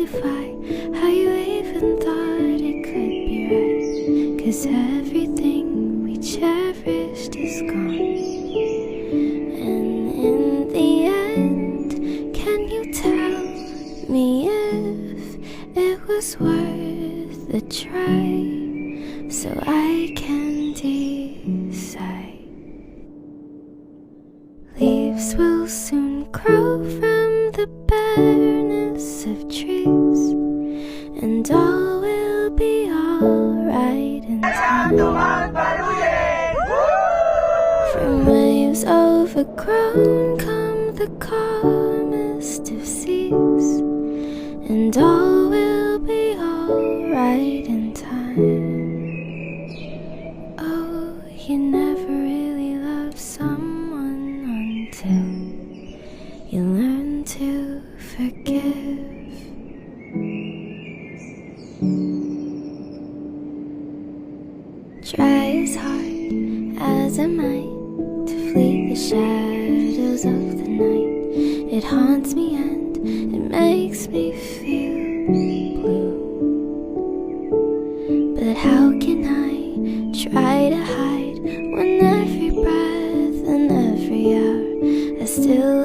mystify how you even thought it could be right. 'Cause everything we cherished is gone. And in the end, can you tell me if it was worth the try, so I can decide? Leaves will soon grow from the bareness of trees, and all will be alright in time. From waves overgrown come the calmest of seas, and all will be alright in time. Oh, you never really love someone until you learn to forgive. Try as hard as I might to flee the shadows of the night. It haunts me and it makes me feel blue. But how can I try to hide when every breath and every hour I still